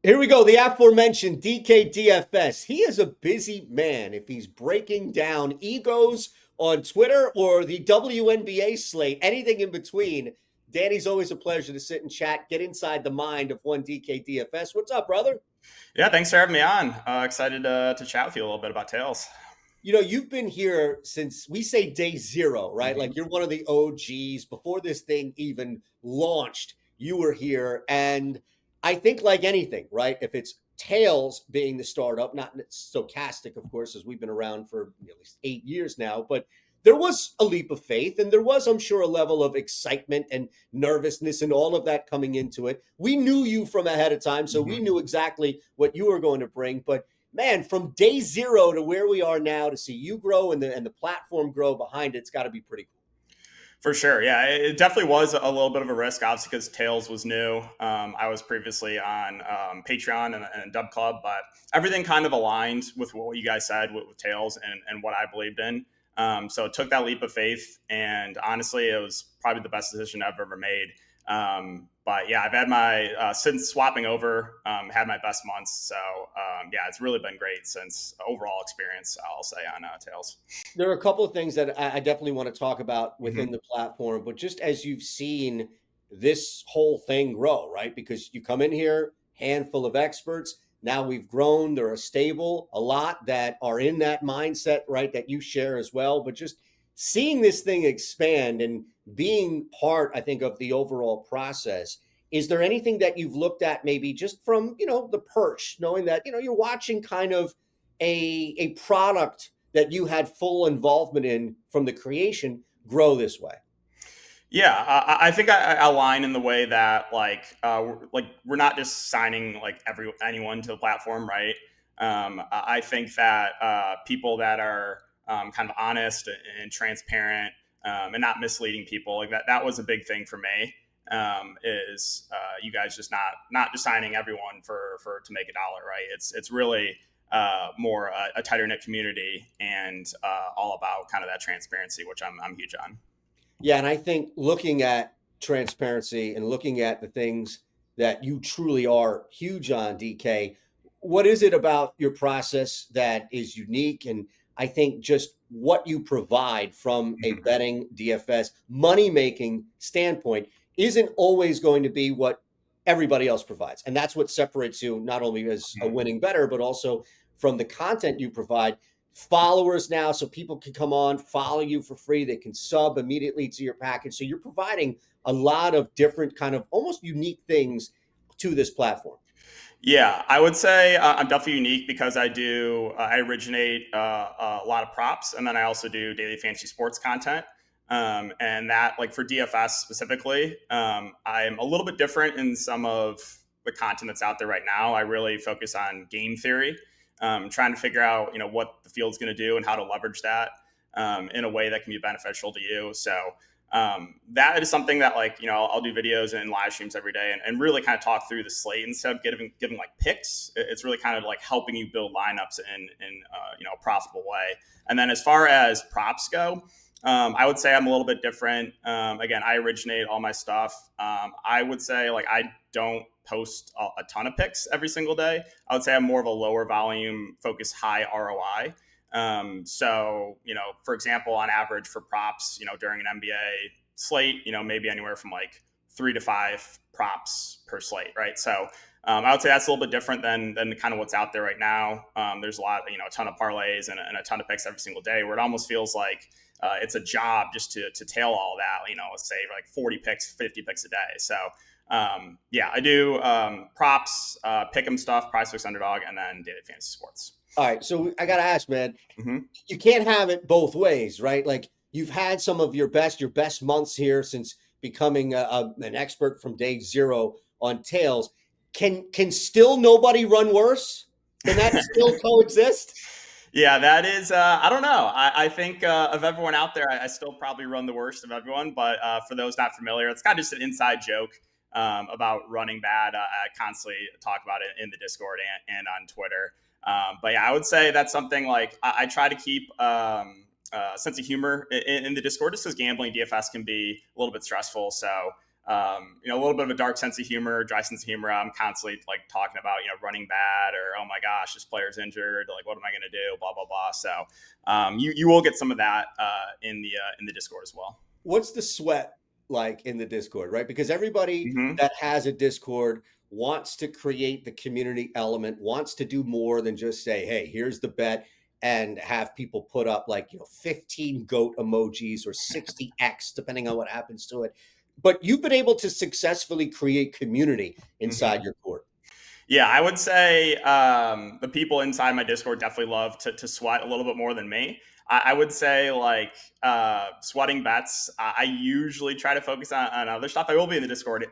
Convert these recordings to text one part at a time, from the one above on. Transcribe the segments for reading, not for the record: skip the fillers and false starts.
Here we go. The aforementioned DK DFS. He is a busy man if he's breaking down egos on Twitter or the WNBA slate, anything in between. Danny's always a pleasure to sit and chat, get inside the mind of one DK DFS. What's up, brother? Yeah, thanks for having me on. Excited to chat with you a little bit about Tails. You've been here since we say day zero, right? hmm Like you're one of the OGs before this thing even launched. You were here. And I think, like anything, right? If it's Tails being the startup, not stochastic, of course, as we've been around for at least 8 years now, but there was a leap of faith and there was, I'm sure, a level of excitement and nervousness and all of that coming into it. We knew you from ahead of time, so we hmm knew exactly what you were going to bring. But man, from day zero to where we are now, to see you grow and the platform grow behind it's got to be pretty cool. For sure. Yeah, it definitely was a little bit of a risk, obviously, because Tails was new. I was previously on Patreon and Dub Club, but everything kind of aligned with what you guys said with Tails and what I believed in. So it took that leap of faith. And honestly, it was probably the best decision I've ever made. But yeah, I've had my, since swapping over, had my best months. So yeah, it's really been great since overall experience, I'll say, on Tails. There are a couple of things that I definitely want to talk about within hmm the platform, but just as you've seen this whole thing grow, right? Because you come in here, handful of experts. Now we've grown. There are stable, a lot that are in that mindset, right? That you share as well. But just seeing this thing expand and being part, I think, of the overall process. Is there anything that you've looked at maybe just from, the perch, knowing that, you're watching kind of a product that you had full involvement in from the creation grow this way? Yeah, I think I align in the way that we're not just signing like anyone to the platform, right? I think that people that are kind of honest and transparent and not misleading people, like that was a big thing for me. Is you guys just not just signing everyone for to make a dollar, right? It's really more a tighter knit community and all about kind of that transparency, which I'm huge on. Yeah, and I think looking at transparency and looking at the things that you truly are huge on, DK, what is it about your process that is unique? And I think just what you provide from a Mhm. betting DFS money making standpoint isn't always going to be what everybody else provides. And that's what separates you not only as a Mhm. winning better, but also from the content you provide. Followers now, so people can come on, follow you for free. They can sub immediately to your package. So you're providing a lot of different kind of almost unique things to this platform. Yeah, I would say I'm definitely unique because I originate a lot of props, and then I also do daily fantasy sports content. And that, like for DFS specifically, I'm a little bit different in some of the content that's out there right now. I really focus on game theory, trying to figure out what the field's going to do and how to leverage that in a way that can be beneficial to you. So that is something that I'll do videos and live streams every day and really kind of talk through the slate instead of giving like picks. It's really kind of like helping you build lineups in a profitable way. And then as far as props go, I would say I'm a little bit different. Again, I originate all my stuff. I would say like I don't post a ton of picks every single day. I would say I'm more of a lower volume, focus, high ROI. So, for example, on average for props, during an NBA slate, maybe anywhere from like 3 to 5 props per slate, right? So I would say that's a little bit different than kind of what's out there right now. There's a lot, a ton of parlays and a ton of picks every single day, where it almost feels like it's a job just to tail all that. Let's say like 40 picks, 50 picks a day. So yeah, I do props, pick 'em stuff, price fix underdog, and then daily fantasy sports. All right. So I got to ask, man, hmm you can't have it both ways, right? Like you've had some of your best months here since becoming an expert from day zero on tails. Can still nobody run worse? Can that still coexist? Yeah, that is. I don't know. I think of everyone out there, I still probably run the worst of everyone. But for those not familiar, it's kind of just an inside joke about running bad. I constantly talk about it in the Discord and on Twitter. But yeah, I would say that's something like I try to keep a sense of humor in the Discord, just because gambling DFS can be a little bit stressful. So a little bit of a dark sense of humor, dry sense of humor. I'm constantly like talking about, running bad, or, oh my gosh, this player's injured. Like, what am I going to do? Blah, blah, blah. So you will get some of that in the Discord as well. What's the sweat like in the Discord, right? Because everybody Mm-hmm. that has a Discord wants to create the community element, wants to do more than just say, hey, here's the bet, and have people put up like, 15 goat emojis or 60x, depending on what happens to it. But you've been able to successfully create community Mm-hmm. inside your court. Yeah, I would say the people inside my Discord definitely love to sweat a little bit more than me. I would say like sweating bets. I usually try to focus on other stuff. I will be in the Discord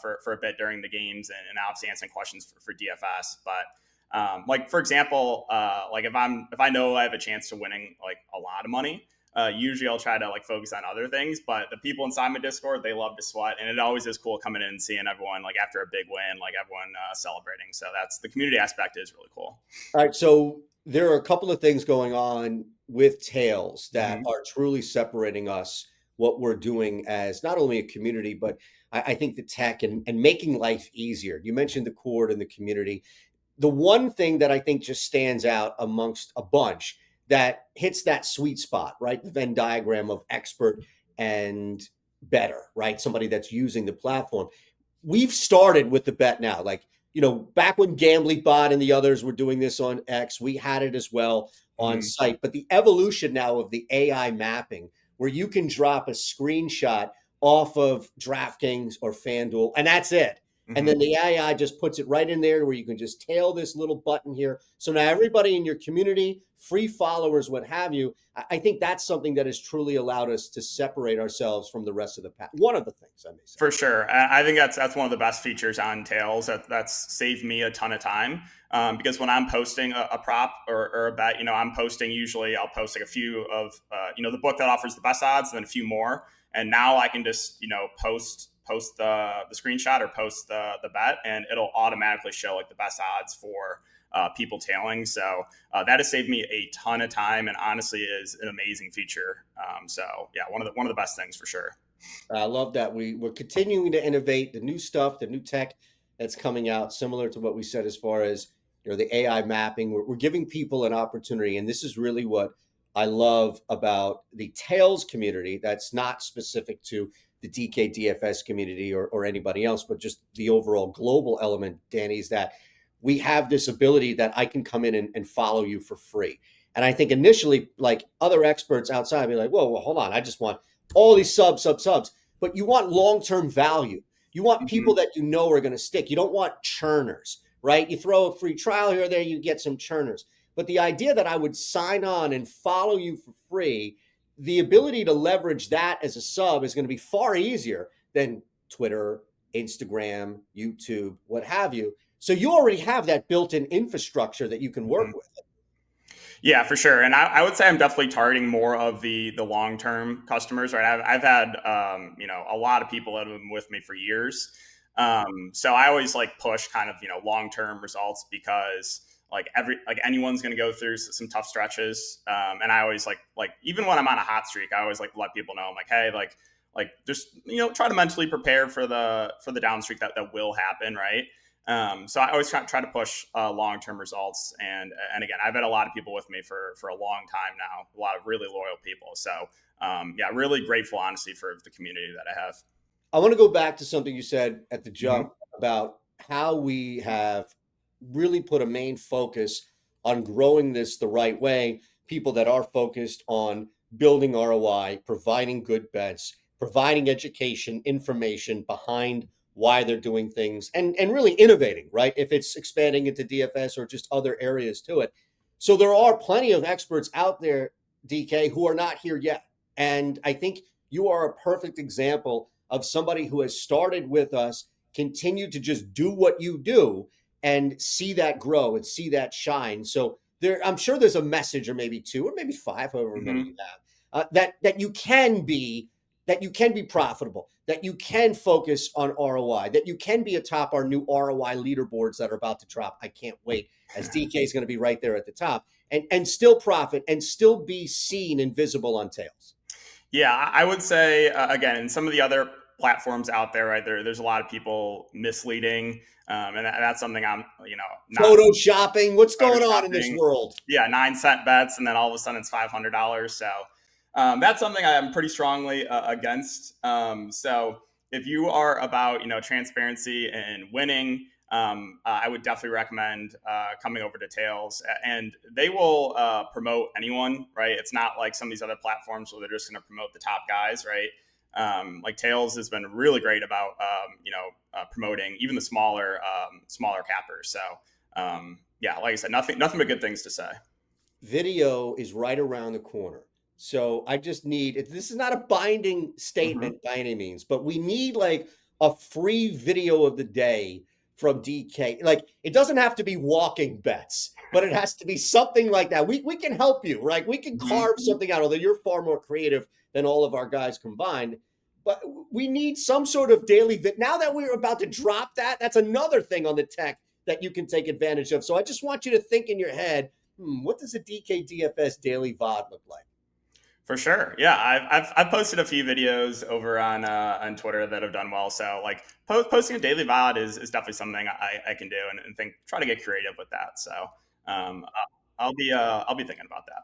for a bit during the games and obviously answering questions for DFS. But like for example, like if I know I have a chance to winning like a lot of money, usually I'll try to like focus on other things, but the people inside my Discord, they love to sweat, and it always is cool coming in and seeing everyone like after a big win, like everyone celebrating. So that's the community aspect is really cool. All right, so there are a couple of things going on with Tails that Mm-hmm. are truly separating us, what we're doing as not only a community, but I think the tech and making life easier. You mentioned the cord and the community. The one thing that I think just stands out amongst a bunch that hits that sweet spot, right? The Venn diagram of expert and better, right? Somebody that's using the platform. We've started with the bet now. Like, back when Gambly Bot and the others were doing this on X, we had it as well on Mm-hmm. site. But the evolution now of the AI mapping, where you can drop a screenshot off of DraftKings or FanDuel, and that's it. And Mm-hmm. then the AI just puts it right in there where you can just tail this little button here. So now everybody in your community, free followers, what have you, I think that's something that has truly allowed us to separate ourselves from the rest of the pack. One of the things I may say. For sure, I think that's one of the best features on Tails. That's saved me a ton of time because when I'm posting a prop or a bet, I'm posting usually I'll post like a few of the book that offers the best odds, and then a few more, and now I can just post the screenshot or post the bet, and it'll automatically show like the best odds for people tailing. So that has saved me a ton of time, and honestly is an amazing feature. So yeah, one of the best things for sure. I love that we're continuing to innovate the new stuff, the new tech that's coming out, similar to what we said as far as the AI mapping. We're giving people an opportunity, and this is really what I love about the Tails community. That's not specific to the DK DFS community or anybody else, but just the overall global element, Danny, is that we have this ability that I can come in and follow you for free. And I think initially, like other experts outside, be like, whoa, well, hold on, I just want all these subs, but you want long-term value. You want people Mhm. that are going to stick. You don't want churners, right? You throw a free trial here or there, you get some churners. But the idea that I would sign on and follow you for free, the ability to leverage that as a sub is going to be far easier than Twitter, Instagram, YouTube, what have you. So you already have that built-in infrastructure that you can work Mhm. with. Yeah, for sure. And I would say I'm definitely targeting more of the long term customers. Right, I've had a lot of people that have been with me for years. So I always like push kind of long term results because like anyone's going to go through some tough stretches. And I always like even when I'm on a hot streak, I always like let people know I'm like, hey, like just try to mentally prepare for the down streak that will happen, right? So I always try to push long term results, and again, I've had a lot of people with me for a long time now, a lot of really loyal people. So yeah, really grateful, honestly, for the community that I have. I want to go back to something you said at the Mm-hmm. jump about how we have really put a main focus on growing this the right way. People that are focused on building ROI, providing good bets, providing education, information behind why they're doing things, and really innovating, right? If it's expanding into DFS or just other areas to it. So there are plenty of experts out there, DK, who are not here yet. And I think you are a perfect example of somebody who has started with us, continued to just do what you do and see that grow and see that shine. So I'm sure there's a message or maybe two or maybe five, however many Mm-hmm. you have, that you can be profitable, that you can focus on ROI, that you can be atop our new ROI leaderboards that are about to drop. I can't wait, as DK is going to be right there at the top, and still profit and still be seen and visible on Tails. Yeah, I would say again, in some of the other platforms out there, right? There's a lot of people misleading, and that's something I'm, not Photoshopping. What's going on in this photoshopping. world? Yeah, 9-cent bets, and then all of a sudden it's $500. So that's something I'm pretty strongly against. So if you are about transparency and winning, I would definitely recommend coming over to Tails, and they will promote anyone, right? It's not like some of these other platforms where they're just going to promote the top guys, right? Like Tails has been really great about promoting even the smaller cappers. So yeah, like I said, nothing but good things to say. Video is right around the corner. So I just need this is not a binding Mm-hmm. statement by any means, but we need like a free video of the day from DK. Like it doesn't have to be walking bets, but it has to be something like that. We can help you, right? We can Mm-hmm. carve something out, although you're far more creative than all of our guys combined. But we need some sort of daily now that we're about to drop that, that's another thing on the tech that you can take advantage of. So I just want you to think in your head, what does a DK DFS daily VOD look like? For sure, yeah. I've posted a few videos over on Twitter that have done well. So like posting a daily VOD is definitely something I can do, and think try to get creative with that. So I'll be thinking about that.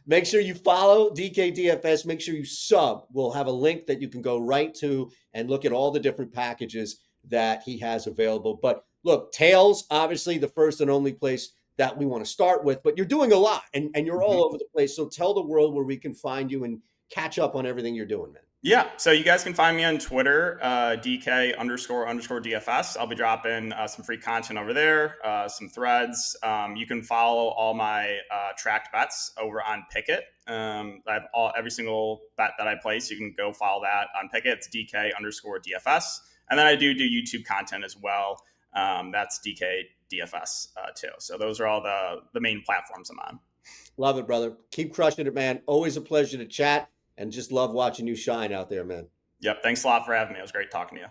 Make sure you follow DK DFS. Make sure you sub. We'll have a link that you can go right to and look at all the different packages that he has available. But look, Tails, obviously the first and only place that we want to start with, but you're doing a lot and you're all Mhm. over the place. So tell the world where we can find you and catch up on everything you're doing, man. Yeah, so you guys can find me on Twitter, DK underscore DFS. I'll be dropping some free content over there, some threads. You can follow all my tracked bets over on Pikkit. I have every single bet that I place. You can go follow that on Pikkit. It's DK underscore DFS. And then I do YouTube content as well. That's DK DFS too. So those are all the main platforms I'm on. Love it, brother. Keep crushing it, man. Always a pleasure to chat and just love watching you shine out there, man. Yep. Thanks a lot for having me. It was great talking to you.